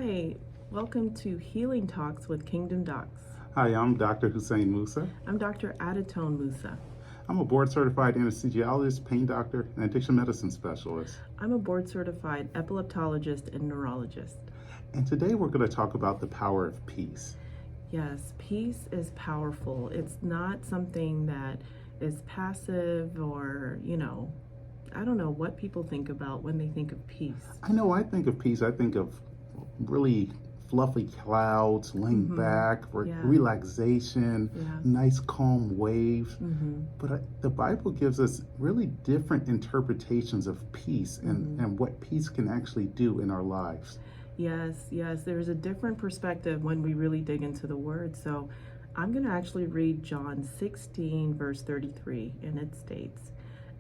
Hi, welcome to Healing Talks with Kingdom Docs. Hi, I'm Dr. Hussein Musa. I'm Dr. Adatone Musa. I'm a board-certified anesthesiologist, pain doctor, and addiction medicine specialist. I'm a board-certified epileptologist and neurologist. And today we're going to talk about the power of peace. Yes, peace is powerful. It's not something that is passive or, I don't know what people think about when they think of peace. I know I think of peace, I think of really fluffy clouds, laying back, relaxation, nice calm waves. But the Bible gives us really different interpretations of peace and what peace can actually do in our lives. Yes, there's a different perspective when we really dig into the word. So I'm going to actually read John 16, verse 33, and it states,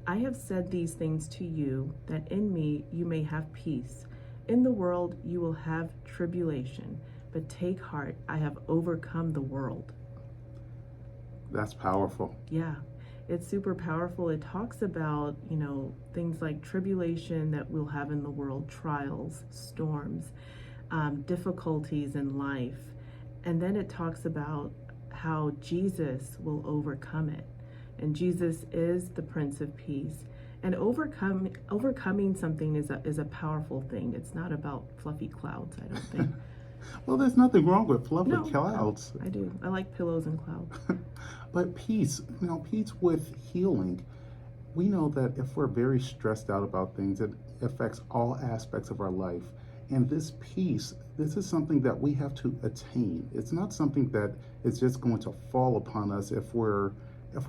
I have said these things to you, that in me you may have peace. In the world you will have tribulation, but take heart, I have overcome the world. That's powerful. Yeah, it's super powerful. It talks about, things like tribulation that we'll have in the world, trials, storms, difficulties in life. And then it talks about how Jesus will overcome it. And Jesus is the Prince of Peace. And overcoming something is a powerful thing. It's not about fluffy clouds, I don't think. Well, there's nothing wrong with fluffy clouds. I do. I like pillows and clouds. But peace, peace with healing. We know that if we're very stressed out about things, it affects all aspects of our life. And this peace, this is something that we have to attain. It's not something that is just going to fall upon us if we're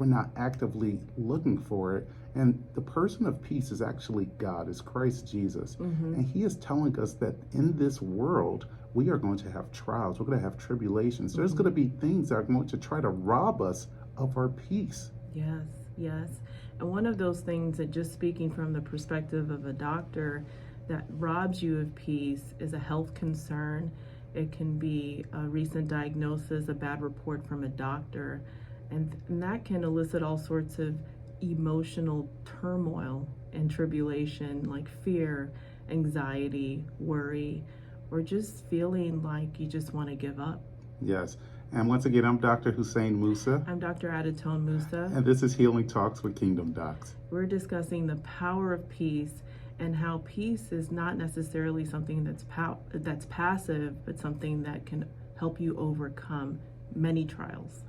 not actively looking for it. And the person of peace is actually God, is Christ Jesus. And he is telling us that in this world, we are going to have trials, we're going to have tribulations. There's going to be things that are going to try to rob us of our peace. Yes. And one of those things that, just speaking from the perspective of a doctor, that robs you of peace is a health concern. It can be a recent diagnosis, a bad report from a doctor, and that can elicit all sorts of emotional turmoil and tribulation, like fear, anxiety, worry, or just feeling like you just want to give up. Yes. And once again, I'm Dr. Hussein Musa. I'm Dr. Adatone Musa. And this is Healing Talks with Kingdom Docs. We're discussing the power of peace and how peace is not necessarily something that's passive, but something that can help you overcome many trials.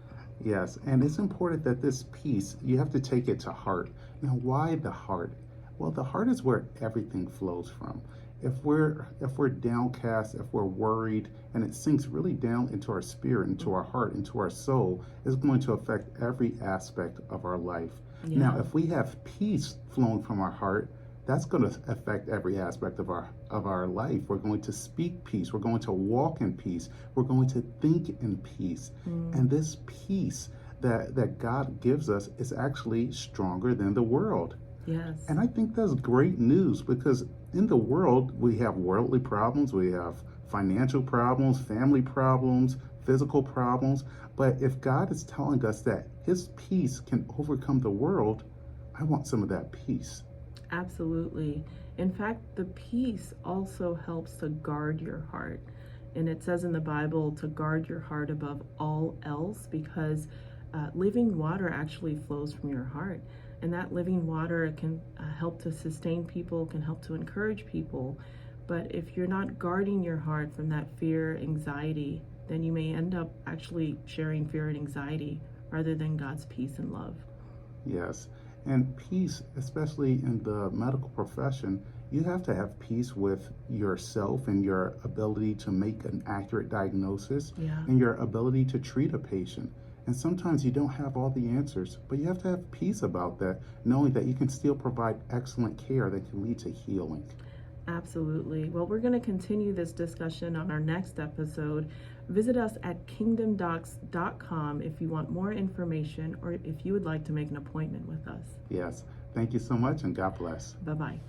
Yes, and it's important that this peace, you have to take it to heart. Now, why the heart? Well, the heart is where everything flows from. If we're downcast, if we're worried, and it sinks really down into our spirit, into our heart, into our soul, it's going to affect every aspect of our life. Now, if we have peace flowing from our heart, that's going to affect every aspect of our life. We're going to speak peace. We're going to walk in peace. We're going to think in peace. And this peace that God gives us is actually stronger than the world. Yes. And I think that's great news, because in the world, we have worldly problems. We have financial problems, family problems, physical problems. But if God is telling us that his peace can overcome the world, I want some of that peace. Absolutely. In fact, the peace also helps to guard your heart. And it says in the Bible to guard your heart above all else, because living water actually flows from your heart. And that living water can help to sustain people, can help to encourage people. But if you're not guarding your heart from that fear, anxiety, then you may end up actually sharing fear and anxiety rather than God's peace and love. Yes. And peace, especially in the medical profession, you have to have peace with yourself and your ability to make an accurate diagnosis and your ability to treat a patient. And sometimes you don't have all the answers, but you have to have peace about that, knowing that you can still provide excellent care that can lead to healing. Absolutely. Well, we're going to continue this discussion on our next episode. Visit us at kingdomdocs.com if you want more information or if you would like to make an appointment with us. Yes. Thank you so much, and God bless. Bye-bye.